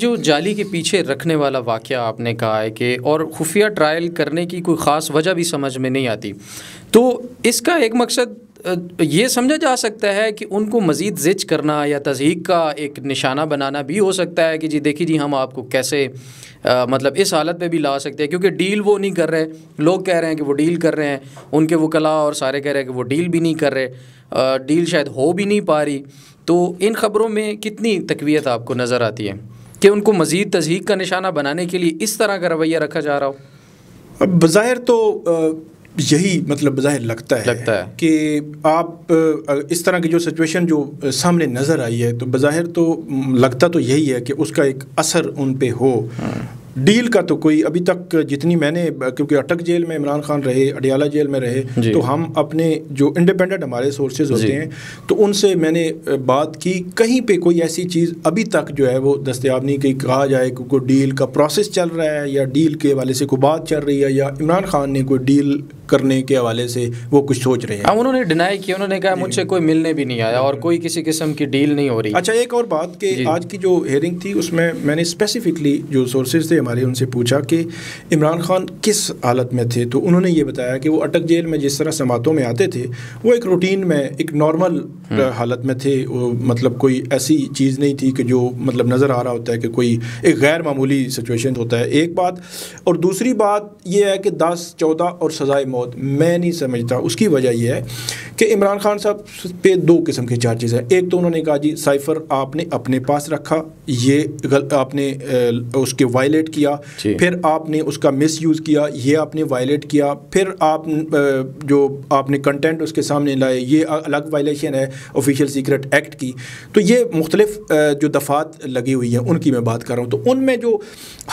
جو جالی کے پیچھے رکھنے والا واقعہ آپ نے کہا ہے کہ اور خفیہ ٹرائل کرنے کی کوئی خاص وجہ بھی سمجھ میں نہیں آتی، تو اس کا ایک مقصد یہ سمجھا جا سکتا ہے کہ ان کو مزید زج کرنا یا تضحیک کا ایک نشانہ بنانا بھی ہو سکتا ہے کہ جی دیکھیے جی ہم آپ کو کیسے مطلب اس حالت پہ بھی لا سکتے ہیں، کیونکہ ڈیل وہ نہیں کر رہے، لوگ کہہ رہے ہیں کہ وہ ڈیل کر رہے ہیں، ان کے وکلاء اور سارے کہہ رہے ہیں کہ وہ ڈیل بھی نہیں کر رہے، ڈیل شاید ہو بھی نہیں پا رہی. تو ان خبروں میں کتنی تقویت آپ کو نظر آتی ہے کہ ان کو مزید تضحیک کا نشانہ بنانے کے لیے اس طرح کا رویہ رکھا جا رہا ہو؟ بظاہر تو یہی مطلب بظاہر لگتا ہے کہ آپ اس طرح کی جو سچویشن جو سامنے نظر آئی ہے تو بظاہر تو لگتا تو یہی ہے کہ اس کا ایک اثر ان پہ ہو. ڈیل کا تو کوئی ابھی تک جتنی میں نے، کیونکہ اٹک جیل میں عمران خان رہے، اڈیالہ جیل میں رہے، تو ہم اپنے جو انڈیپینڈنٹ ہمارے سورسز ہوتے ہیں تو ان سے میں نے بات کی، کہیں پہ کوئی ایسی چیز ابھی تک جو ہے وہ دستیاب نہیں کہ کہا جائے کہ کوئی ڈیل کا پروسیس چل رہا ہے یا ڈیل کے حوالے سے کوئی بات چل رہی ہے یا عمران خان نے کوئی ڈیل کرنے کے حوالے سے وہ کچھ سوچ رہے ہیں. انہوں نے ڈینائی کیا، انہوں نے کہا مجھ سے کوئی ملنے بھی نہیں آیا اور کوئی کسی قسم کی ڈیل نہیں ہو رہی. اچھا، ایک اور بات کہ آج کی جو ہیئرنگ تھی اس میں نے اسپیسیفکلی جو سورسز تھے ہمارے ان سے پوچھا کہ عمران خان کس حالت میں تھے، تو انہوں نے یہ بتایا کہ وہ اٹک جیل میں جس طرح سماعتوں میں آتے تھے وہ ایک روٹین میں ایک نارمل حالت میں تھے، مطلب کوئی ایسی چیز نہیں تھی کہ جو مطلب نظر آ رہا ہوتا ہے کہ کوئی ایک غیر معمولی سچویشن ہوتا ہے، ایک بات. اور دوسری بات یہ ہے کہ 10، 14 اور سزائے موت میں نہیں سمجھتا. اس کی وجہ یہ ہے کہ عمران خان صاحب پہ دو قسم کے چارجز ہیں. ایک تو انہوں نے کہا جی سائفر آپ نے اپنے پاس رکھا، یہ آپ نے اس کے وائلیٹ کیا، پھر آپ نے اس کا مس یوز کیا، یہ آپ نے وائلیٹ کیا، پھر آپ جو آپ نے کنٹینٹ اس کے سامنے لائے، یہ الگ وائلیشن ہے آفیشیل سیکرٹ ایکٹ کی. تو یہ مختلف جو دفعات لگی ہوئی ہیں ان کی میں بات کر رہا ہوں. تو ان میں جو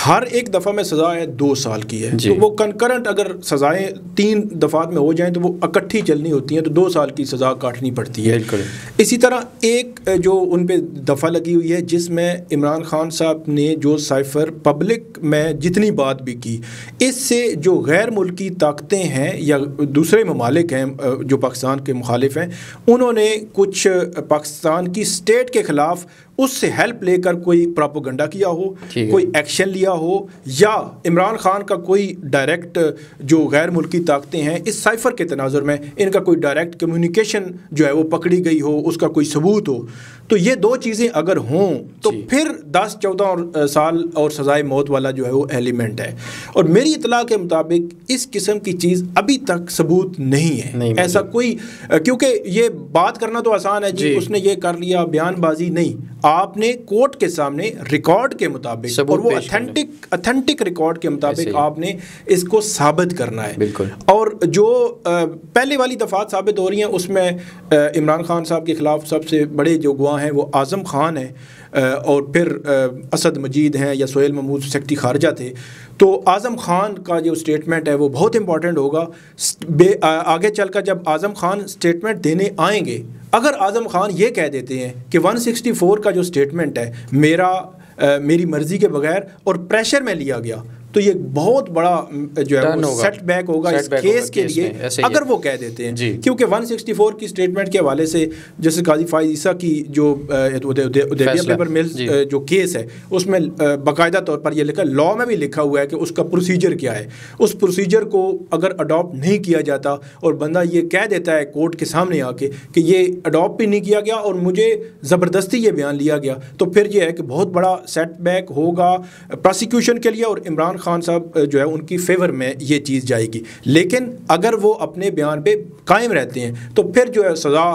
ہر ایک دفعہ میں سزا ہے 2 سال کی ہے، تو وہ کنکرنٹ اگر سزائیں 3 دفعات میں ہو جائیں تو وہ اکٹھی چلنی ہوتی ہیں، تو 2 سال کی سزا کاٹنی پڑتی ہے. اسی طرح ایک جو ان پہ دفعہ لگی ہوئی ہے جس میں عمران خان صاحب نے جو سائفر پبلک میں جتنی بات بھی کی، اس سے جو غیر ملکی طاقتیں ہیں یا دوسرے ممالک ہیں جو پاکستان کے مخالف ہیں، انہوں نے کچھ پاکستان کی اسٹیٹ کے خلاف اس سے ہیلپ لے کر کوئی پراپوگنڈا کیا ہو، کوئی ایکشن لیا ہو، یا عمران خان کا کوئی ڈائریکٹ جو غیر ملکی طاقتیں ہیں اس سائفر کے تناظر میں ان کا کوئی ڈائریکٹ کمیونیکیشن جو ہے وہ پکڑی گئی ہو، اس کا کوئی ثبوت ہو. تو یہ 2 چیزیں اگر ہوں تو پھر 10، 14 سال اور سزائے موت والا جو ہے وہ ایلیمنٹ ہے. اور میری اطلاع کے مطابق اس قسم کی چیز ابھی تک ثبوت نہیں ہے ایسا کوئی، کیونکہ یہ بات کرنا تو آسان ہے جی اس نے یہ کر لیا، بیان بازی نہیں. آپ نے کورٹ کے سامنے ریکارڈ کے مطابق اور وہ اتھینٹک ریکارڈ کے مطابق آپ نے اس کو ثابت کرنا ہے. اور جو پہلے والی دفعات ثابت ہو رہی ہیں اس میں عمران خان صاحب کے خلاف سب سے بڑے جو گواہ ہیں وہ اعظم خان ہیں اور پھر اسد مجید ہیں یا سہیل محمود سیکرٹری خارجہ تھے. تو اعظم خان کا جو اسٹیٹمنٹ ہے وہ بہت امپورٹنٹ ہوگا آگے چل کر جب اعظم خان اسٹیٹمنٹ دینے آئیں گے. اگر اعظم خان یہ کہہ دیتے ہیں کہ 164 کا جو اسٹیٹمنٹ ہے میری مرضی کے بغیر اور پریشر میں لیا گیا، تو یہ بہت بڑا جو ہے وہ سیٹ بیک ہوگا اس کیس کے لیے اگر وہ کہہ دیتے ہیں. کیونکہ 164 کی سٹیٹمنٹ کے حوالے سے جیسے قاضی فائز عیسیٰ کی جو ادیبیہ پیپر ملز جو کیس ہے اس میں باقاعدہ طور پر یہ لکھا، لاء میں بھی لکھا ہوا ہے کہ اس کا پروسیجر کیا ہے. اس پروسیجر کو اگر اڈاپٹ نہیں کیا جاتا اور بندہ یہ کہہ دیتا ہے کورٹ کے سامنے آ کے کہ یہ اڈاپٹ بھی نہیں کیا گیا اور مجھے زبردستی یہ بیان لیا گیا، تو پھر یہ ہے کہ بہت بڑا سیٹ بیک ہوگا پروسیکیوشن کے لیے اور عمران خان صاحب جو ہے ان کی فیور میں یہ چیز جائے گی. لیکن اگر وہ اپنے بیان پہ قائم رہتے ہیں تو پھر جو ہے سزا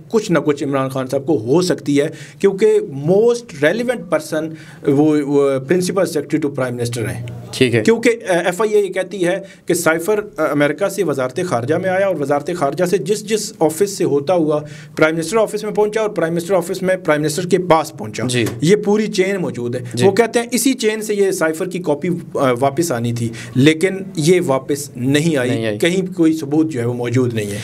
کچھ نہ کچھ عمران خان صاحب کو ہو سکتی ہے، کیونکہ موسٹ ریلیونٹ پرسن وہ principal secretary to prime minister ہیں. ٹھیک ہے، کیونکہ ایف آئی اے یہ کہتی ہے کہ سائفر امریکہ سے وزارت خارجہ میں آیا اور وزارت خارجہ سے جس آفس سے ہوتا ہوا پرائم منسٹر آفس میں پہنچا اور پرائم منسٹر آفس میں پرائم منسٹر کے پاس پہنچا. یہ پوری چین موجود ہے. وہ کہتے ہیں اسی چین سے یہ سائفر کی کاپی واپس آنی تھی، لیکن یہ واپس نہیں آئی، کہیں کوئی ثبوت جو ہے وہ موجود نہیں ہے.